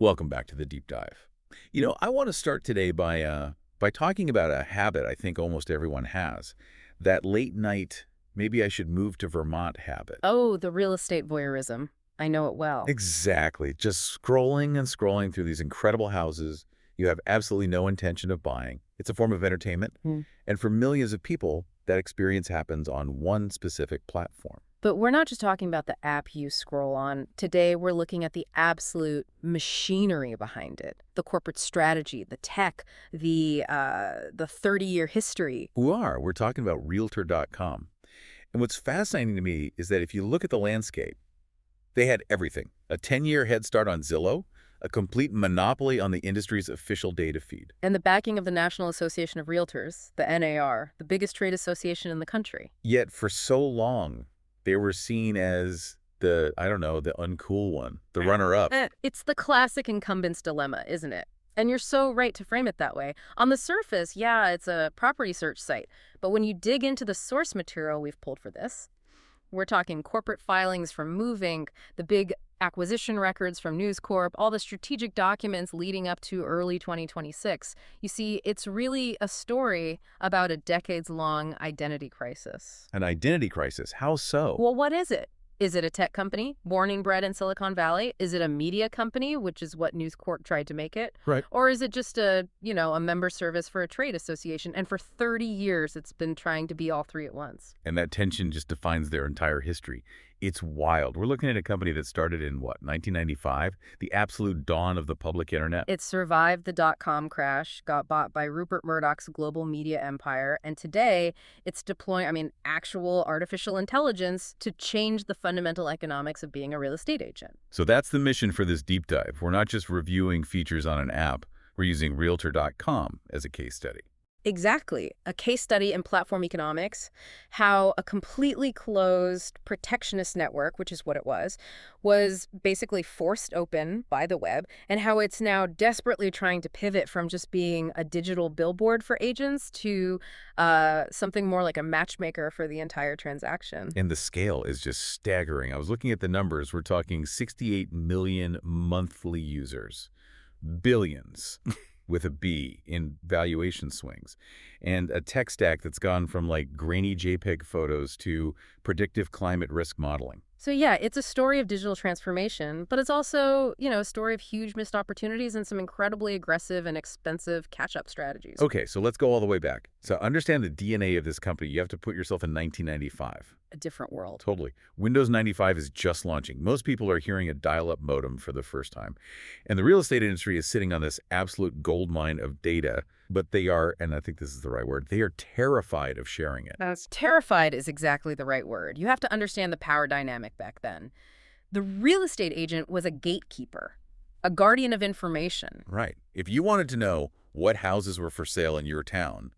Welcome back to the deep dive. I want to start today by talking about a habit I think almost everyone has, that late night, maybe I should move to Vermont habit. Oh, the real estate voyeurism. I know it well. Exactly. Just scrolling and scrolling through these incredible houses you have absolutely no intention of buying. It's a form of entertainment. Hmm. And for millions of people, that experience happens on one specific platform. But we're not just talking about the app you scroll on. Today, we're looking at the absolute machinery behind it, the corporate strategy, the tech, the 30-year history. We're talking about Realtor.com. And what's fascinating to me is that if you look at the landscape, they had everything. A 10-year head start on Zillow, a complete monopoly on the industry's official data feed. And the backing of the National Association of Realtors, the NAR, the biggest trade association in the country. Yet for so long, they were seen as the uncool one, the runner-up. It's the classic incumbent's dilemma, isn't it? And you're so right to frame it that way. On the surface, yeah, it's a property search site. But when you dig into the source material we've pulled for this, we're talking corporate filings from Moving, the big acquisition records from News Corp, all the strategic documents leading up to early 2026. You see, it's really a story about a decades-long identity crisis. An identity crisis? How so? Well, what is it? Is it a tech company, born and bred in Silicon Valley? Is it a media company, which is what News Corp tried to make it? Right. Or is it just a member service for a trade association? And for 30 years, it's been trying to be all three at once. And that tension just defines their entire history. It's wild. We're looking at a company that started in, 1995? The absolute dawn of the public internet. It survived the dot-com crash, got bought by Rupert Murdoch's global media empire, and today it's deploying, actual artificial intelligence to change the fundamental economics of being a real estate agent. So that's the mission for this deep dive. We're not just reviewing features on an app. We're using Realtor.com as a case study. Exactly. A case study in platform economics, how a completely closed protectionist network, which is what it was basically forced open by the web, and how it's now desperately trying to pivot from just being a digital billboard for agents to something more like a matchmaker for the entire transaction. And the scale is just staggering. I was looking at the numbers. We're talking 68 million monthly users. Billions. With a B in valuation swings, and a tech stack that's gone from grainy JPEG photos to predictive climate risk modeling. So yeah, it's a story of digital transformation, but it's also, a story of huge missed opportunities and some incredibly aggressive and expensive catch-up strategies. Okay, so let's go all the way back. So understand the DNA of this company. You have to put yourself in 1995. A different world. Totally. Windows 95 is just launching. Most people are hearing a dial-up modem for the first time. And the real estate industry is sitting on this absolute goldmine of data, but they are, and I think this is the right word, they are terrified of sharing it. Terrified is exactly the right word. You have to understand the power dynamic back then. The real estate agent was a gatekeeper, a guardian of information. Right. If you wanted to know what houses were for sale in your town,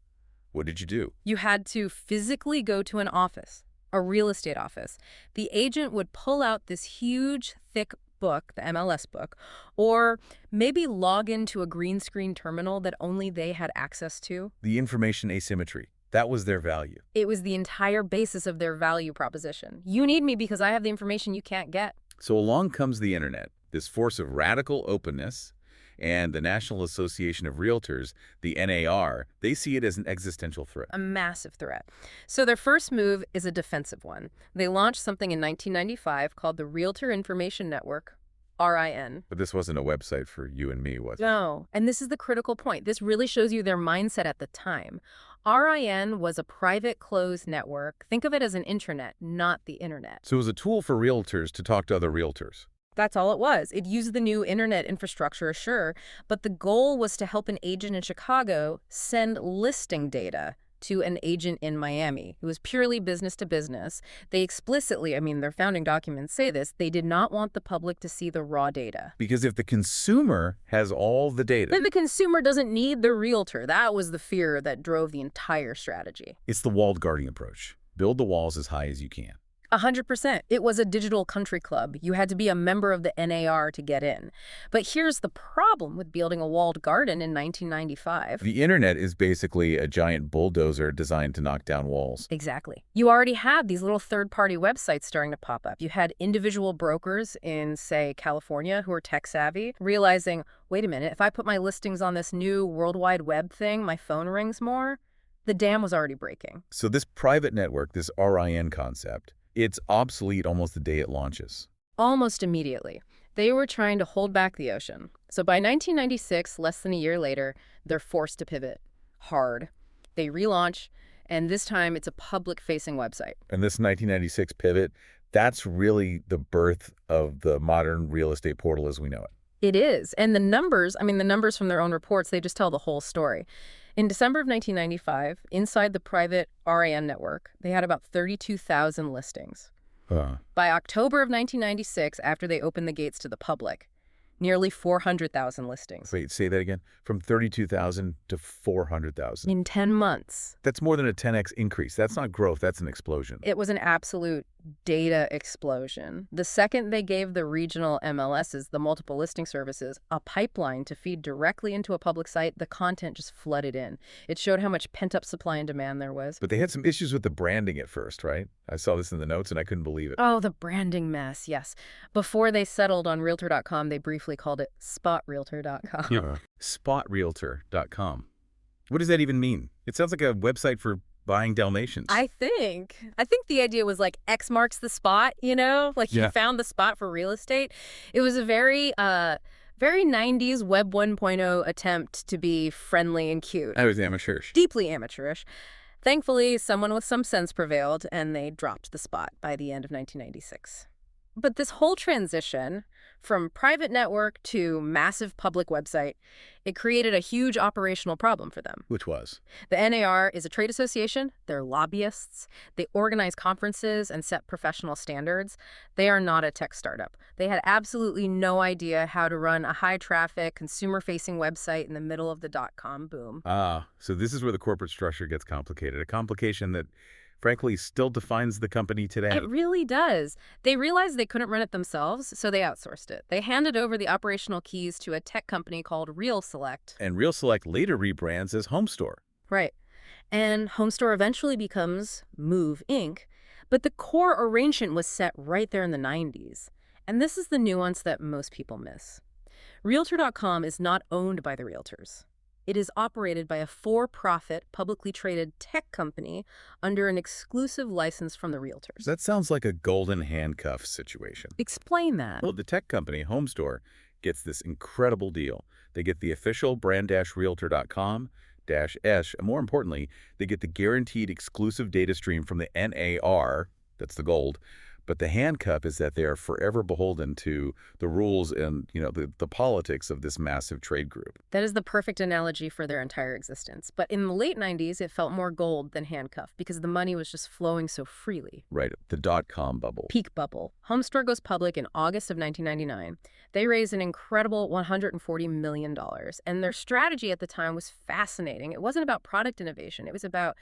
what did you do? You had to physically go to an office, a real estate office. The agent would pull out this huge, thick book, the MLS book, or maybe log into a green screen terminal that only they had access to. The information asymmetry. That was their value. It was the entire basis of their value proposition. You need me because I have the information you can't get. So along comes the internet, this force of radical openness, and the National Association of Realtors, the NAR, they see it as an existential threat. A massive threat. So their first move is a defensive one. They launched something in 1995 called the Realtor Information Network, RIN. But this wasn't a website for you and me, was it? No. And this is the critical point. This really shows you their mindset at the time. RIN was a private closed network. Think of it as an intranet, not the internet. So it was a tool for realtors to talk to other realtors. That's all it was. It used the new internet infrastructure, sure, but the goal was to help an agent in Chicago send listing data to an agent in Miami. It was purely business to business. They explicitly, their founding documents say this, they did not want the public to see the raw data. Because if the consumer has all the data, then the consumer doesn't need the realtor. That was the fear that drove the entire strategy. It's the walled garden approach. Build the walls as high as you can. 100%. It was a digital country club. You had to be a member of the NAR to get in. But here's the problem with building a walled garden in 1995. The internet is basically a giant bulldozer designed to knock down walls. Exactly. You already had these little third-party websites starting to pop up. You had individual brokers in, say, California who were tech-savvy, realizing, wait a minute, if I put my listings on this new World Wide Web thing, my phone rings more. The dam was already breaking. So this private network, this RIN concept, it's obsolete almost the day it launches. Almost immediately. They were trying to hold back the ocean. So by 1996, less than a year later, they're forced to pivot. Hard. They relaunch, and this time it's a public-facing website. And this 1996 pivot, that's really the birth of the modern real estate portal as we know it. It is. And the numbers from their own reports, they just tell the whole story. In December of 1995, inside the private RIN network, they had about 32,000 listings. By October of 1996, after they opened the gates to the public, nearly 400,000 listings. Wait, say that again? From 32,000 to 400,000. In 10 months. That's more than a 10x increase. That's not growth, that's an explosion. It was an absolute data explosion. The second they gave the regional MLSs, the multiple listing services, a pipeline to feed directly into a public site, the content just flooded in. It showed how much pent-up supply and demand there was. But they had some issues with the branding at first, right? I saw this in the notes and I couldn't believe it. Oh, the branding mess, yes. Before they settled on Realtor.com, they briefly called it SpotRealtor.com. SpotRealtor.com. What does that even mean? It sounds like a website for buying Dalmatians. I think the idea was like X marks the spot, like you found the spot for real estate. It was a very 90s Web 1.0 attempt to be friendly and cute. I was amateurish. Deeply amateurish. Thankfully, someone with some sense prevailed, and they dropped the spot by the end of 1996. But this whole transition from private network to massive public website, it created a huge operational problem for them. Which was? The NAR is a trade association. They're lobbyists. They organize conferences and set professional standards. They are not a tech startup. They had absolutely no idea how to run a high-traffic, consumer-facing website in the middle of the dot-com boom. So this is where the corporate structure gets complicated, a complication that frankly still defines the company today. It really does. They realized they couldn't run it themselves, so they outsourced it. They handed over the operational keys to a tech company called RealSelect. And RealSelect later rebrands as HomeStore. Right. And HomeStore eventually becomes Move, Inc., but the core arrangement was set right there in the 90s. And this is the nuance that most people miss. Realtor.com is not owned by the realtors. It is operated by a for-profit, publicly traded tech company under an exclusive license from the realtors. That sounds like a golden handcuff situation. Explain that. Well, the tech company, HomeStore, gets this incredible deal. They get the official brand-realtor.com -esh, and more importantly, they get the guaranteed exclusive data stream from the NAR, that's the gold, but the handcuff is that they are forever beholden to the rules and, the politics of this massive trade group. That is the perfect analogy for their entire existence. But in the late 90s, it felt more gold than handcuff because the money was just flowing so freely. Right, the dot-com bubble. Peak bubble. HomeStore goes public in August of 1999. They raise an incredible $140 million. And their strategy at the time was fascinating. It wasn't about product innovation. It was about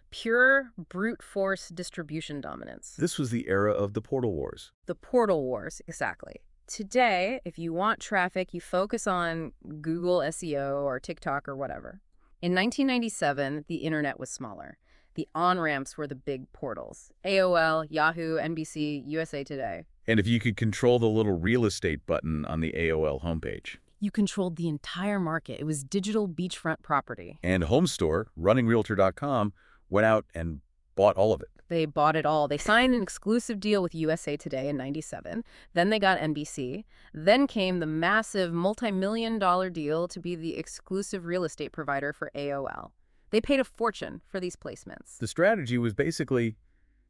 pure brute force distribution dominance. This was the era of the portal wars. The portal wars, exactly. Today, if you want traffic, you focus on Google SEO or TikTok or whatever. In 1997, the internet was smaller. The on-ramps were the big portals. AOL, Yahoo, NBC, USA Today. And if you could control the little real estate button on the AOL homepage. You controlled the entire market. It was digital beachfront property. And HomeStore, running Realtor.com, went out and bought all of it. They bought it all. They signed an exclusive deal with USA Today in 97. Then they got NBC. Then came the massive multi-million-dollar deal to be the exclusive real estate provider for AOL. They paid a fortune for these placements. The strategy was basically,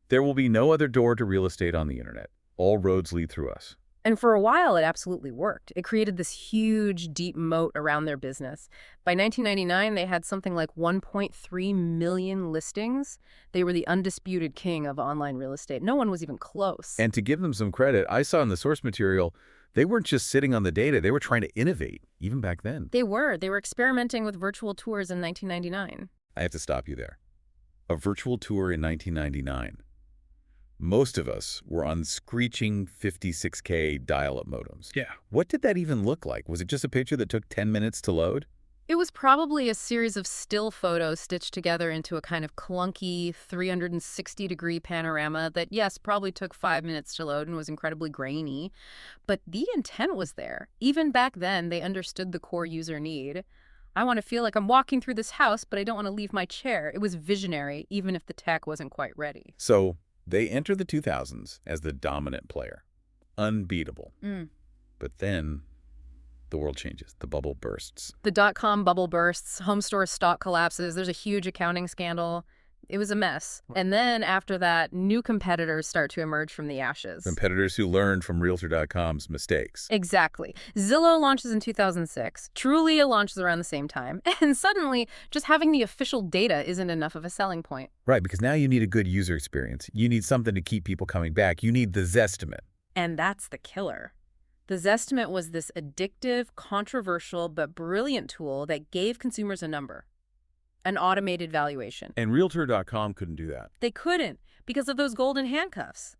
there will be no other door to real estate on the internet. All roads lead through us. And for a while, it absolutely worked. It created this huge, deep moat around their business. By 1999, they had something like 1.3 million listings. They were the undisputed king of online real estate. No one was even close. And to give them some credit, I saw in the source material, they weren't just sitting on the data. They were trying to innovate, even back then. They were experimenting with virtual tours in 1999. I have to stop you there. A virtual tour in 1999. Most of us were on screeching 56K dial-up modems. Yeah. What did that even look like? Was it just a picture that took 10 minutes to load? It was probably a series of still photos stitched together into a kind of clunky 360-degree panorama that, yes, probably took 5 minutes to load and was incredibly grainy. But the intent was there. Even back then, they understood the core user need. I want to feel like I'm walking through this house, but I don't want to leave my chair. It was visionary, even if the tech wasn't quite ready. So they enter the 2000s as the dominant player. Unbeatable. But then the world changes. The bubble bursts. The dot-com bubble bursts, home store stock collapses, there's a huge accounting scandal. It was a mess. And then after that, new competitors start to emerge from the ashes. Competitors who learned from Realtor.com's mistakes. Exactly. Zillow launches in 2006. Trulia launches around the same time. And suddenly, just having the official data isn't enough of a selling point. Right, because now you need a good user experience. You need something to keep people coming back. You need the Zestimate. And that's the killer. The Zestimate was this addictive, controversial, but brilliant tool that gave consumers a number. An automated valuation. And Realtor.com couldn't do that. They couldn't because of those golden handcuffs.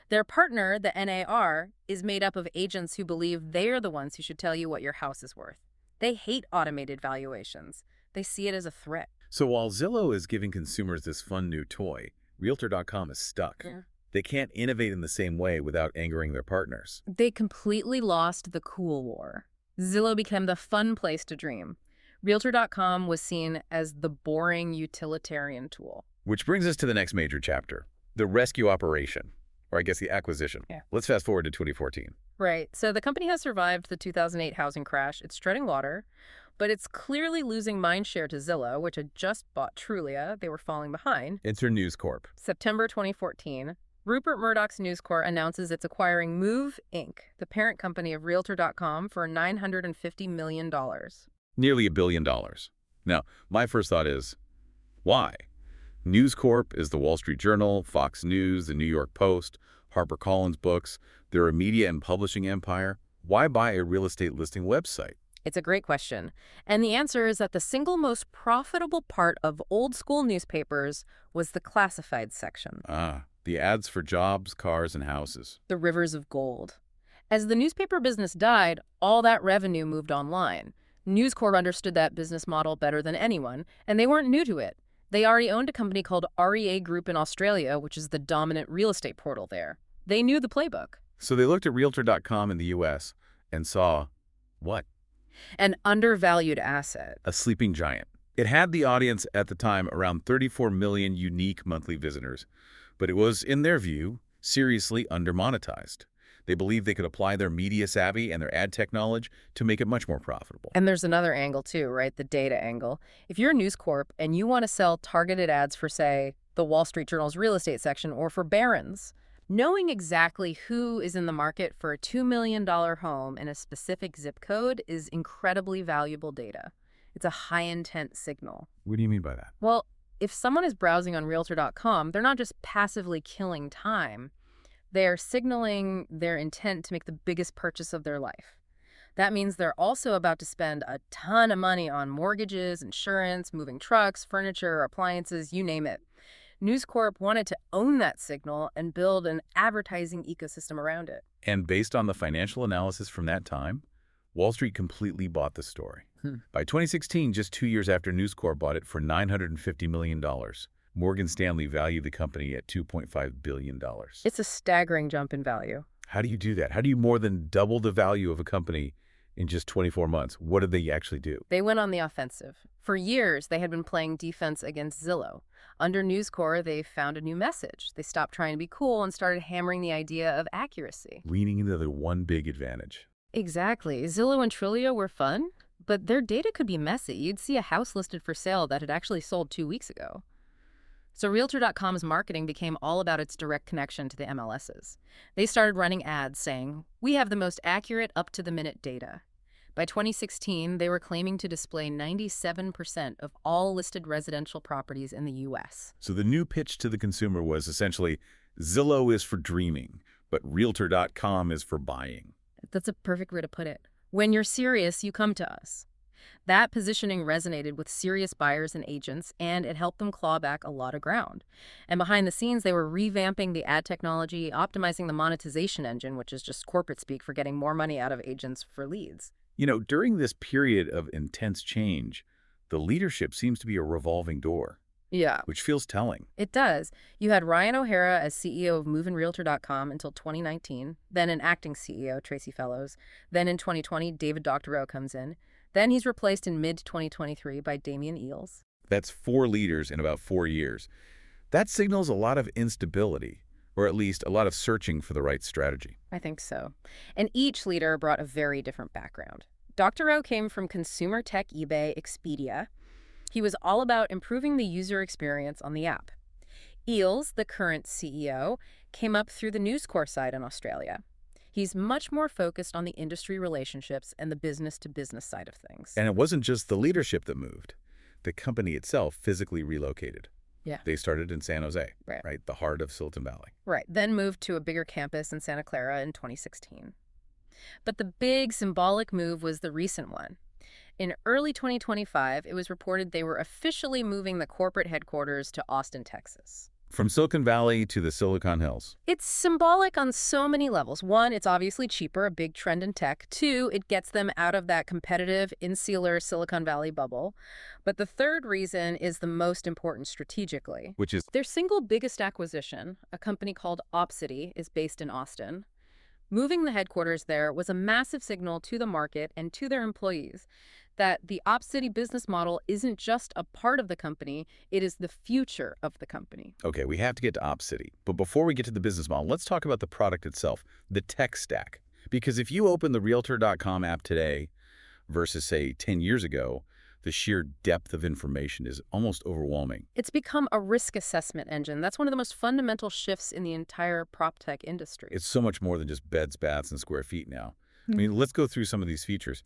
Their partner, the NAR, is made up of agents who believe they're the ones who should tell you what your house is worth. They hate automated valuations. They see it as a threat. So while Zillow is giving consumers this fun new toy, Realtor.com is stuck. Yeah. They can't innovate in the same way without angering their partners. They completely lost the cool war. Zillow became the fun place to dream. Realtor.com was seen as the boring utilitarian tool. Which brings us to the next major chapter, the rescue operation, or I guess the acquisition. Yeah. Let's fast forward to 2014. Right. So the company has survived the 2008 housing crash. It's treading water, but it's clearly losing mindshare to Zillow, which had just bought Trulia. They were falling behind. Enter News Corp. September 2014. Rupert Murdoch's News Corp announces it's acquiring Move, Inc., the parent company of Realtor.com, for $950 million. Nearly $1 billion. Now, my first thought is, why? News Corp is the Wall Street Journal, Fox News, the New York Post, HarperCollins Books. They're a media and publishing empire. Why buy a real estate listing website? It's a great question. And the answer is that the single most profitable part of old-school newspapers was the classified section. The ads for jobs, cars, and houses. The rivers of gold. As the newspaper business died, all that revenue moved online. News Corp understood that business model better than anyone, and they weren't new to it. They already owned a company called REA Group in Australia, which is the dominant real estate portal there. They knew the playbook. So they looked at Realtor.com in the U.S. and saw, what? An undervalued asset. A sleeping giant. It had the audience at the time around 34 million unique monthly visitors, but it was, in their view, seriously undermonetized. They believed they could apply their media savvy and their ad tech knowledge to make it much more profitable. And there's another angle too, right? The data angle. If you're News Corp and you want to sell targeted ads for, say, the Wall Street Journal's real estate section or for Barron's, knowing exactly who is in the market for a $2 million home in a specific zip code is incredibly valuable data. It's a high-intent signal. What do you mean by that? Well, if someone is browsing on Realtor.com, they're not just passively killing time. They're signaling their intent to make the biggest purchase of their life. That means they're also about to spend a ton of money on mortgages, insurance, moving trucks, furniture, appliances, you name it. News Corp wanted to own that signal and build an advertising ecosystem around it. And based on the financial analysis from that time, Wall Street completely bought the story. By 2016, just 2 years after News Corp bought it for $950 million, Morgan Stanley valued the company at $2.5 billion. It's a staggering jump in value. How do you do that? How do you more than double the value of a company in just 24 months? What did they actually do? They went on the offensive. For years, they had been playing defense against Zillow. Under News Corp, they found a new message. They stopped trying to be cool and started hammering the idea of accuracy. Leaning into the one big advantage. Exactly. Zillow and Trulia were fun, but their data could be messy. You'd see a house listed for sale that had actually sold 2 weeks ago. So Realtor.com's marketing became all about its direct connection to the MLSs. They started running ads saying, "We have the most accurate, up-to-the-minute data." By 2016, they were claiming to display 97% of all listed residential properties in the U.S. So the new pitch to the consumer was essentially, Zillow is for dreaming, but Realtor.com is for buying. That's a perfect way to put it. When you're serious, you come to us. That positioning resonated with serious buyers and agents, and it helped them claw back a lot of ground. And behind the scenes, they were revamping the ad technology, optimizing the monetization engine, which is just corporate speak for getting more money out of agents for leads. During this period of intense change, the leadership seems to be a revolving door, Yeah. which feels telling. It does. You had Ryan O'Hara as CEO of moveandrealtor.com until 2019, then an acting CEO, Tracy Fellows. Then in 2020, David Doctorow comes in. Then he's replaced in mid-2023 by Damian Eales. That's 4 leaders in about 4 years. That signals a lot of instability, or at least a lot of searching for the right strategy. I think so. And each leader brought a very different background. Doctorow came from consumer tech eBay Expedia. He was all about improving the user experience on the app. Eales, the current CEO, came up through the News Corp side in Australia. He's much more focused on the industry relationships and the business-to-business side of things. And it wasn't just the leadership that moved. The company itself physically relocated. Yeah. They started in San Jose, Right. The heart of Silicon Valley. Right, then moved to a bigger campus in Santa Clara in 2016. But the big symbolic move was the recent one. In early 2025, it was reported they were officially moving the corporate headquarters to Austin, Texas. From Silicon Valley to the Silicon Hills. It's symbolic on so many levels. One, it's obviously cheaper, a big trend in tech. Two, it gets them out of that competitive, insular Silicon Valley bubble. But the third reason is the most important strategically. Which is? Their single biggest acquisition, a company called Opcity, is based in Austin. Moving the headquarters there was a massive signal to the market and to their employees that the Opcity business model isn't just a part of the company, it is the future of the company. Okay, we have to get to Opcity. But before we get to the business model, let's talk about the product itself, the tech stack. Because if you open the Realtor.com app today versus, say, 10 years ago, the sheer depth of information is almost overwhelming. It's become a risk assessment engine. That's one of the most fundamental shifts in the entire prop tech industry. It's so much more than just beds, baths, and square feet now. I mean, let's go through some of these features.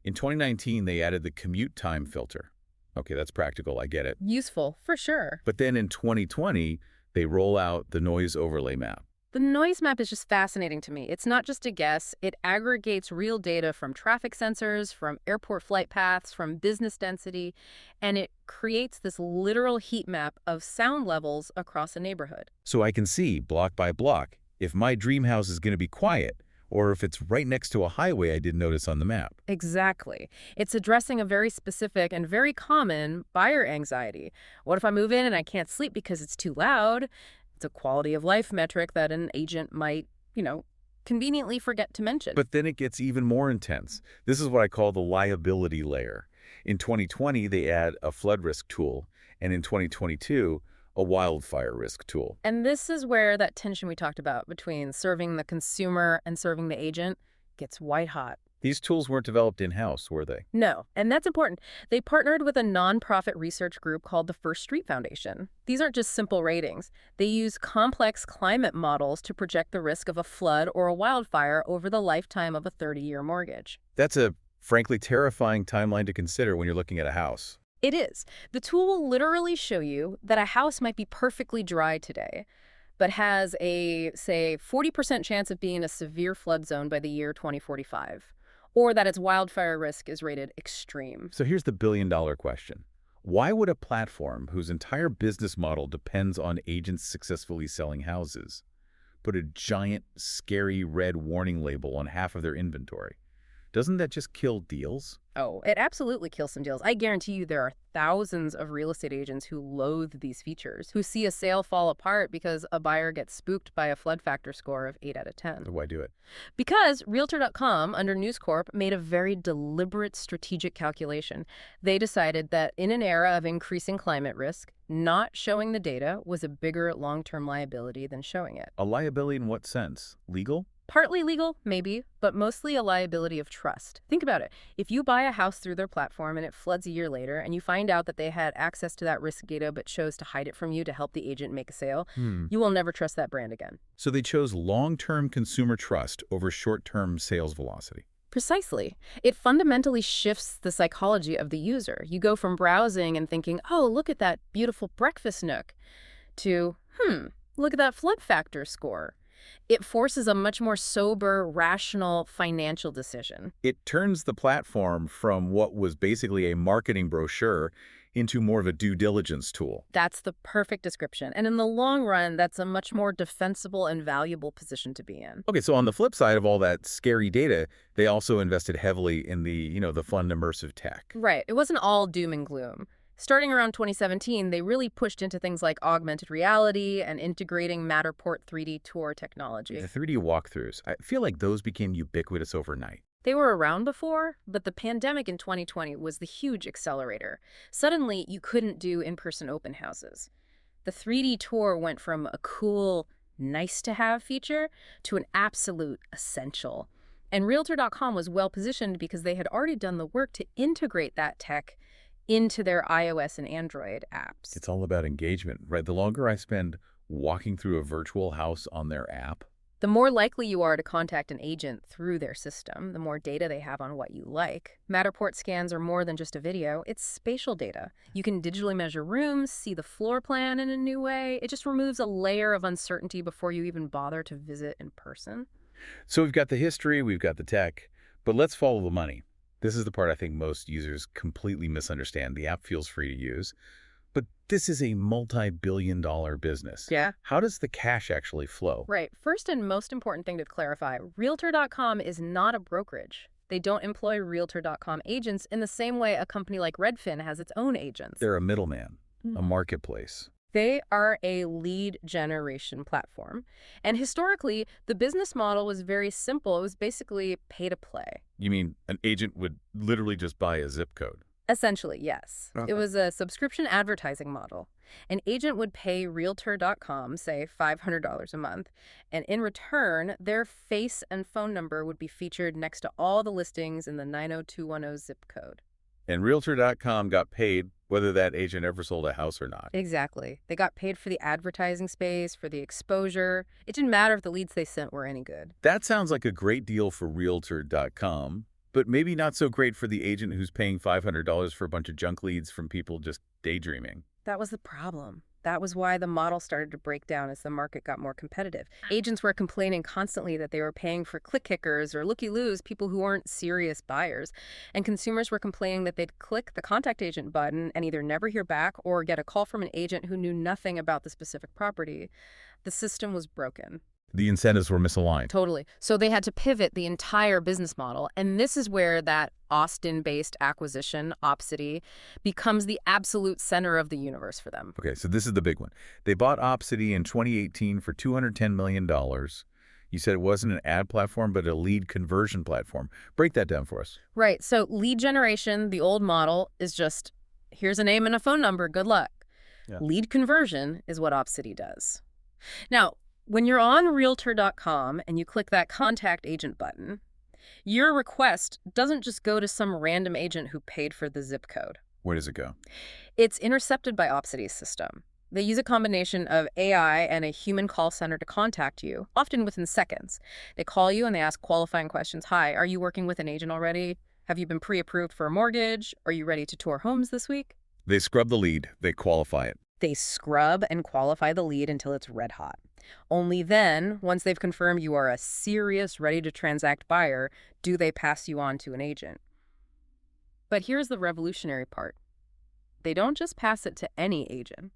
In 2019, they added the commute time filter. Okay, that's practical, I get it. Useful, for sure. But then in 2020, they roll out the noise overlay map. The noise map is just fascinating to me. It's not just a guess. It aggregates real data from traffic sensors, from airport flight paths, from business density, and it creates this literal heat map of sound levels across a neighborhood. So I can see, block by block, if my dream house is going to be quiet, or if it's right next to a highway I didn't notice on the map. Exactly. It's addressing a very specific and very common buyer anxiety. What if I move in and I can't sleep because it's too loud? It's a quality of life metric that an agent might, conveniently forget to mention. But then it gets even more intense. This is what I call the liability layer. In 2020, they add a flood risk tool, and in 2022, a wildfire risk tool. And this is where that tension we talked about between serving the consumer and serving the agent gets white hot. These tools weren't developed in-house, were they? No, and that's important. They partnered with a nonprofit research group called the First Street Foundation. These aren't just simple ratings. They use complex climate models to project the risk of a flood or a wildfire over the lifetime of a 30-year mortgage. That's a, frankly, terrifying timeline to consider when you're looking at a house. It is. The tool will literally show you that a house might be perfectly dry today, but has a, say, 40% chance of being in a severe flood zone by the year 2045, or that its wildfire risk is rated extreme. So here's the billion-dollar question. Why would a platform whose entire business model depends on agents successfully selling houses put a giant, scary red warning label on half of their inventory? Doesn't that just kill deals? Oh, it absolutely kills some deals. I guarantee you there are thousands of real estate agents who loathe these features, who see a sale fall apart because a buyer gets spooked by a flood factor score of 8 out of 10. Why do it? Because Realtor.com, under News Corp, made a very deliberate strategic calculation. They decided that in an era of increasing climate risk, not showing the data was a bigger long-term liability than showing it. A liability in what sense? Legal? Partly legal, maybe, but mostly a liability of trust. Think about it. If you buy a house through their platform and it floods a year later and you find out that they had access to that risk data but chose to hide it from you to help the agent make a sale, you will never trust that brand again. So they chose long-term consumer trust over short-term sales velocity. Precisely. It fundamentally shifts the psychology of the user. You go from browsing and thinking, oh, look at that beautiful breakfast nook, to, look at that flood factor score. It forces a much more sober, rational financial decision. It turns the platform from what was basically a marketing brochure into more of a due diligence tool. That's the perfect description. And in the long run, that's a much more defensible and valuable position to be in. Okay, so on the flip side of all that scary data, they also invested heavily in the fun immersive tech. Right. It wasn't all doom and gloom. Starting around 2017, they really pushed into things like augmented reality and integrating Matterport 3D tour technology. The 3D walkthroughs, I feel like those became ubiquitous overnight. They were around before, but the pandemic in 2020 was the huge accelerator. Suddenly, you couldn't do in-person open houses. The 3D tour went from a cool, nice-to-have feature to an absolute essential. And Realtor.com was well-positioned because they had already done the work to integrate that tech into their iOS and Android apps. It's all about engagement, right? The longer I spend walking through a virtual house on their app, The more likely you are to contact an agent through their system, the more data they have on what you like. Matterport scans are more than just a video, it's spatial data. You can digitally measure rooms, see the floor plan in a new way. It just removes a layer of uncertainty before you even bother to visit in person. so we've got the history, we've got the tech, but let's follow the money. This is the part I think most users completely misunderstand. The app feels free to use, but this is a multi-billion-dollar business. Yeah. How does the cash actually flow? Right. First and most important thing to clarify, Realtor.com is not a brokerage. They don't employ Realtor.com agents in the same way a company like Redfin has its own agents. They're a middleman, a marketplace. They are a lead generation platform. And historically, the business model was very simple. It was basically pay to play. You mean an agent would literally just buy a zip code? Essentially, yes. Okay. It was a subscription advertising model. An agent would pay Realtor.com, say, $500 a month, and in return, their face and phone number would be featured next to all the listings in the 90210 zip code. And Realtor.com got paid whether that agent ever sold a house or not. Exactly. They got paid for the advertising space, for the exposure. It didn't matter if the leads they sent were any good. That sounds like a great deal for Realtor.com, but maybe not so great for the agent who's paying $500 for a bunch of junk leads from people just daydreaming. That was the problem. That was why the model started to break down as the market got more competitive. Agents were complaining constantly that they were paying for click kickers or looky-loos, people who weren't serious buyers. And consumers were complaining that they'd click the contact agent button and either never hear back or get a call from an agent who knew nothing about the specific property. The system was broken. The incentives were misaligned. Totally. So they had to pivot the entire business model. And this is where that Austin-based acquisition, Opcity, becomes the absolute center of the universe for them. Okay, so this is the big one. They bought Opcity in 2018 for $210 million. You said it wasn't an ad platform, but a lead conversion platform. Break that down for us. Right. So lead generation, the old model, is just, here's a name and a phone number, good luck. Yeah. Lead conversion is what Opcity does. Now, when you're on Realtor.com and you click that contact agent button, your request doesn't just go to some random agent who paid for the zip code. Where does it go? It's intercepted by Opcity's system. They use a combination of AI and a human call center to contact you, often within seconds. They call you and they ask qualifying questions. Hi, are you working with an agent already? Have you been pre-approved for a mortgage? Are you ready to tour homes this week? They scrub the lead. They qualify it. They scrub and qualify the lead until it's red hot. Only then, once they've confirmed you are a serious, ready-to-transact buyer, do they pass you on to an agent. But here's the revolutionary part. They don't just pass it to any agent.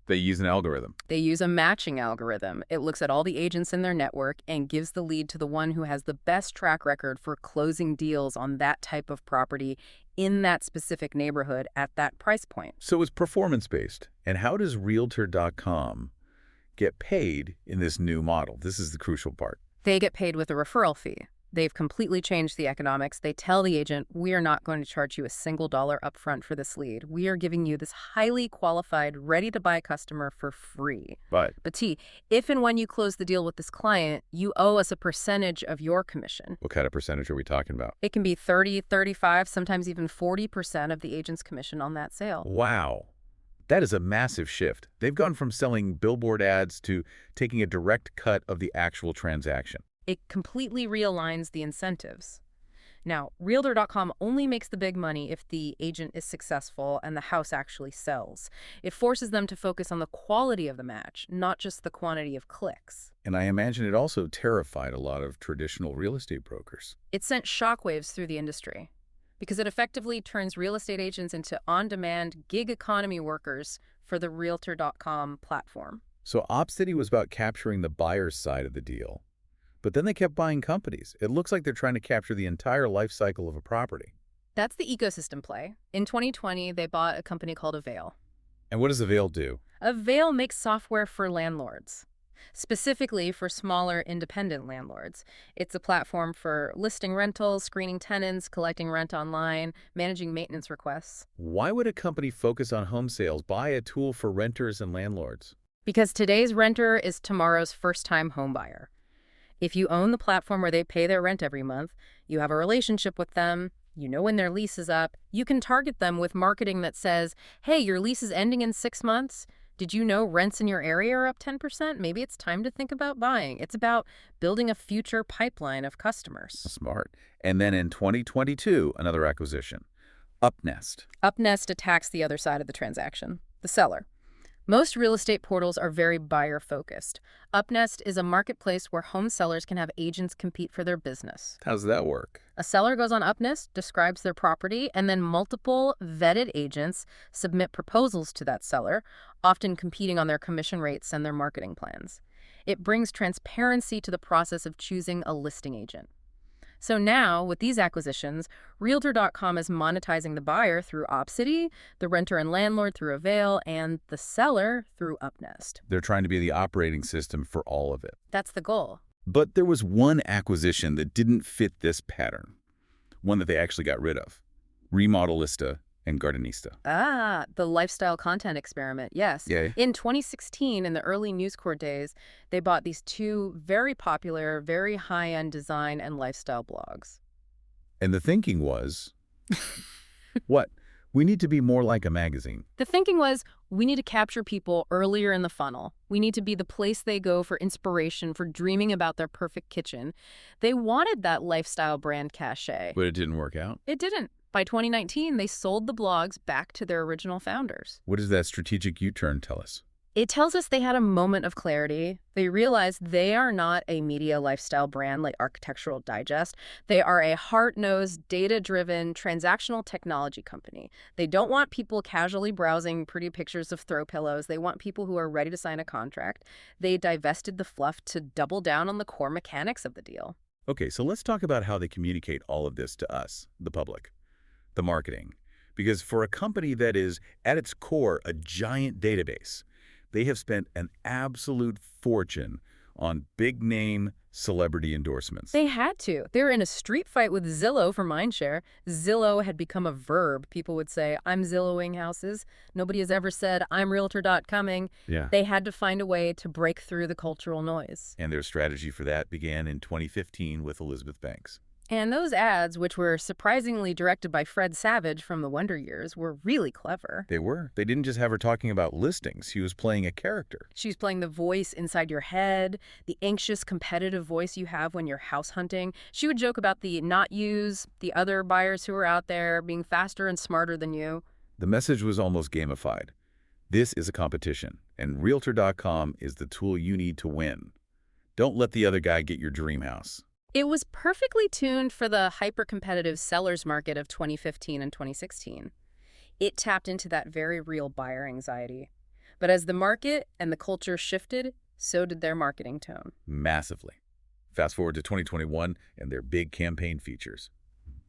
They use an algorithm. They use a matching algorithm. It looks at all the agents in their network and gives the lead to the one who has the best track record for closing deals on that type of property in that specific neighborhood at that price point. So it's performance-based. And how does Realtor.com get paid in this new model? This is the crucial part. They get paid with a referral fee. They've completely changed the economics. They tell the agent, we are not going to charge you a single dollar upfront for this lead. We are giving you this highly qualified, ready-to-buy customer for free. But T, if and when you close the deal with this client, you owe us a percentage of your commission. what kind of percentage are we talking about? It can be 30, 35, sometimes even 40% of the agent's commission on that sale. Wow. That is a massive shift. They've gone from selling billboard ads to taking a direct cut of the actual transaction. It completely realigns the incentives. Now, Realtor.com only makes the big money if the agent is successful and the house actually sells. It forces them to focus on the quality of the match, not just the quantity of clicks. And I imagine it also terrified a lot of traditional real estate brokers. It sent shockwaves through the industry because it effectively turns real estate agents into on-demand gig economy workers for the Realtor.com platform. So Opcity was about capturing the buyer's side of the deal. But then they kept buying companies. It looks like they're trying to capture the entire life cycle of a property. That's the ecosystem play. In 2020, they bought a company called Avail. And what does Avail do? Avail makes software for landlords, specifically for smaller independent landlords. It's a platform for listing rentals, screening tenants, collecting rent online, managing maintenance requests. Why would a company focus on home sales buy a tool for renters and landlords? Because today's renter is tomorrow's first-time homebuyer. If you own the platform where they pay their rent every month, you have a relationship with them, you know when their lease is up, you can target them with marketing that says, hey, your lease is ending in 6 months. Did you know rents in your area are up 10%? Maybe it's time to think about buying. It's about building a future pipeline of customers. Smart. And then in 2022, another acquisition, UpNest. UpNest attacks the other side of the transaction, the seller. Most real estate portals are very buyer-focused. UpNest is a marketplace where home sellers can have agents compete for their business. How does that work? A seller goes on UpNest, describes their property, and then multiple vetted agents submit proposals to that seller, often competing on their commission rates and their marketing plans. It brings transparency to the process of choosing a listing agent. So now, with these acquisitions, Realtor.com is monetizing the buyer through Opcity, the renter and landlord through Avail, and the seller through UpNest. They're trying to be the operating system for all of it. That's the goal. But there was one acquisition that didn't fit this pattern, one that they actually got rid of, Remodelista and Gardenista. Ah, the lifestyle content experiment, yes. Yay. In 2016, in the early News Corp days, they bought these two very popular, very high-end design and lifestyle blogs. And the thinking was, what? We need to be more like a magazine. The thinking was, we need to capture people earlier in the funnel. We need to be the place they go for inspiration, for dreaming about their perfect kitchen. They wanted that lifestyle brand cachet. But it didn't work out. It didn't. By 2019, they sold the blogs back to their original founders. What does that strategic U-turn tell us? It tells us they had a moment of clarity. They realized they are not a media lifestyle brand like Architectural Digest. They are a heart-nosed, data-driven, transactional technology company. They don't want people casually browsing pretty pictures of throw pillows. They want people who are ready to sign a contract. They divested the fluff to double down on the core mechanics of the deal. Okay, so let's talk about how they communicate all of this to us, the public, the marketing. Because for a company that is, at its core, a giant database, they have spent an absolute fortune on big-name celebrity endorsements. They had to. They were in a street fight with Zillow for mindshare. Zillow had become a verb. People would say, I'm Zillowing houses. Nobody has ever said, I'm Realtor.coming. Yeah. They had to find a way to break through the cultural noise. And their strategy for that began in 2015 with Elizabeth Banks. And those ads, which were surprisingly directed by Fred Savage from the Wonder Years, were really clever. They were. They didn't just have her talking about listings. She was playing a character. She's playing the voice inside your head, the anxious, competitive voice you have when you're house hunting. She would joke about the not yous, the other buyers who are out there being faster and smarter than you. The message was almost gamified. This is a competition, and Realtor.com is the tool you need to win. Don't let the other guy get your dream house. It was perfectly tuned for the hyper-competitive seller's market of 2015 and 2016. It tapped into that very real buyer anxiety. But as the market and the culture shifted, so did their marketing tone. Massively. Fast forward to 2021 and their big campaign features.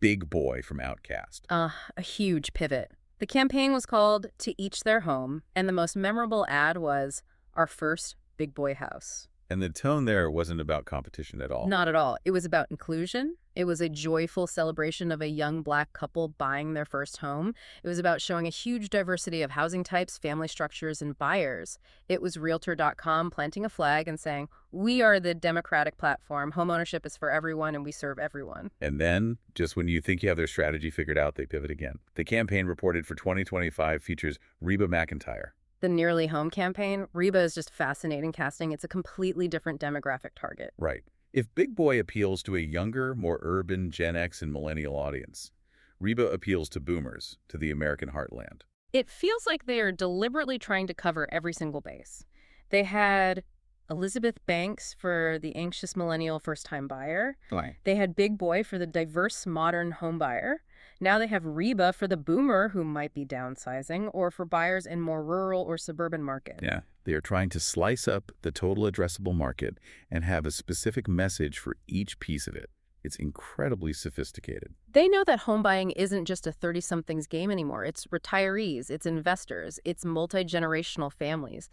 Big Boy from Outkast. A huge pivot. The campaign was called To Each Their Home, and the most memorable ad was Our First Big Boy House. And the tone there wasn't about competition at all. Not at all. It was about inclusion. It was a joyful celebration of a young Black couple buying their first home. It was about showing a huge diversity of housing types, family structures, and buyers. It was Realtor.com planting a flag and saying, we are the democratic platform. Homeownership is for everyone, and we serve everyone. And then, just when you think you have their strategy figured out, they pivot again. The campaign reported for 2025 features Reba McEntire. The Nearly Home campaign, Reba is just fascinating casting. It's a completely different demographic target. Right. If Big Boy appeals to a younger, more urban Gen X and millennial audience, Reba appeals to boomers, to the American heartland. It feels like they are deliberately trying to cover every single base. They had Elizabeth Banks for the anxious millennial first-time buyer. Right. They had Big Boy for the diverse modern home buyer. Now they have Reba for the boomer who might be downsizing or for buyers in more rural or suburban markets. Yeah, they are trying to slice up the total addressable market and have a specific message for each piece of it. It's incredibly sophisticated. They know that home buying isn't just a 30-somethings game anymore. It's retirees, it's investors, it's multi-generational families.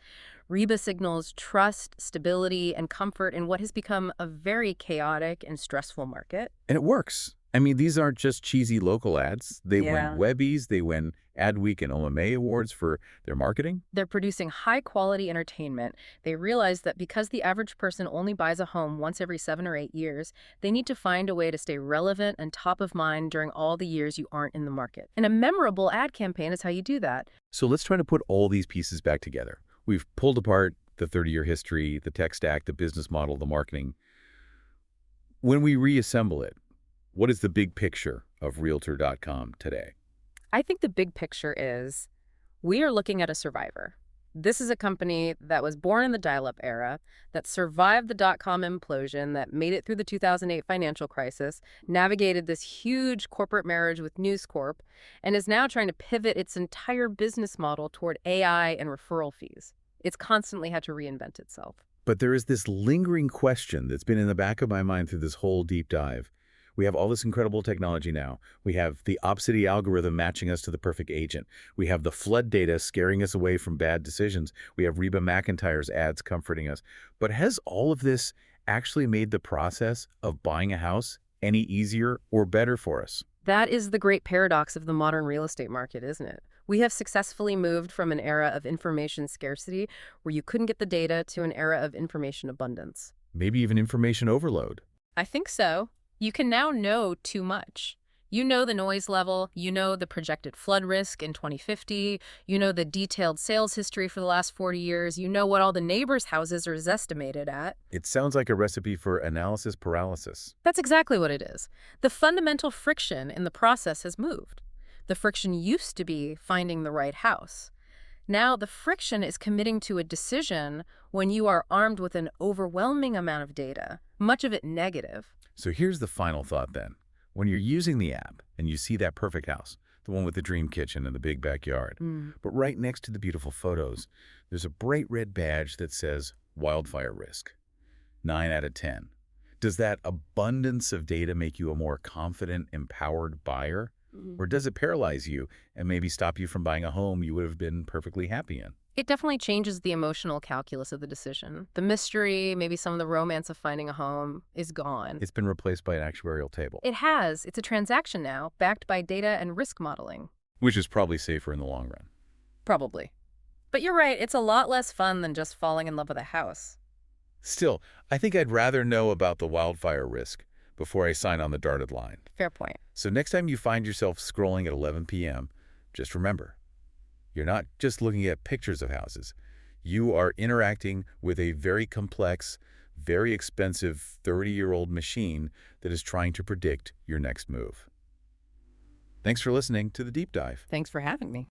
Reba signals trust, stability, and comfort in what has become a very chaotic and stressful market. And it works. I mean, these aren't just cheesy local ads. They Yeah. win Webbies, they win Adweek and OMA awards for their marketing. They're producing high-quality entertainment. They realize that because the average person only buys a home once every 7 or 8 years, they need to find a way to stay relevant and top of mind during all the years you aren't in the market. And a memorable ad campaign is how you do that. So let's try to put all these pieces back together. We've pulled apart the 30-year history, the tech stack, the business model, the marketing. When we reassemble it, what is the big picture of Realtor.com today? I think the big picture is we are looking at a survivor. This is a company that was born in the dial-up era, that survived the dot-com implosion, that made it through the 2008 financial crisis, navigated this huge corporate marriage with News Corp, and is now trying to pivot its entire business model toward AI and referral fees. It's constantly had to reinvent itself. But there is this lingering question that's been in the back of my mind through this whole deep dive. We have all this incredible technology now. We have the Opcity algorithm matching us to the perfect agent. We have the flood data scaring us away from bad decisions. We have Reba McEntire's ads comforting us. But has all of this actually made the process of buying a house any easier or better for us? That is the great paradox of the modern real estate market, isn't it? We have successfully moved from an era of information scarcity, where you couldn't get the data, to an era of information abundance. Maybe even information overload. I think so. You can now know too much. You know the noise level, you know the projected flood risk in 2050, you know the detailed sales history for the last 40 years, you know what all the neighbors' houses are estimated at. It sounds like a recipe for analysis paralysis. That's exactly what it is. The fundamental friction in the process has moved. The friction used to be finding the right house. Now the friction is committing to a decision when you are armed with an overwhelming amount of data, much of it negative. So here's the final thought then. When you're using the app and you see that perfect house, the one with the dream kitchen and the big backyard, but right next to the beautiful photos, there's a bright red badge that says wildfire risk, 9 out of 10. Does that abundance of data make you a more confident, empowered buyer? Or does it paralyze you and maybe stop you from buying a home you would have been perfectly happy in? It definitely changes the emotional calculus of the decision. The mystery, maybe some of the romance of finding a home, is gone. It's been replaced by an actuarial table. It has. It's a transaction now, backed by data and risk modeling. Which is probably safer in the long run. Probably. But you're right, it's a lot less fun than just falling in love with a house. Still, I think I'd rather know about the wildfire risk before I sign on the dotted line. Fair point. So next time you find yourself scrolling at 11 p.m., just remember, you're not just looking at pictures of houses. You are interacting with a very complex, very expensive 30-year-old machine that is trying to predict your next move. Thanks for listening to The Deep Dive. Thanks for having me.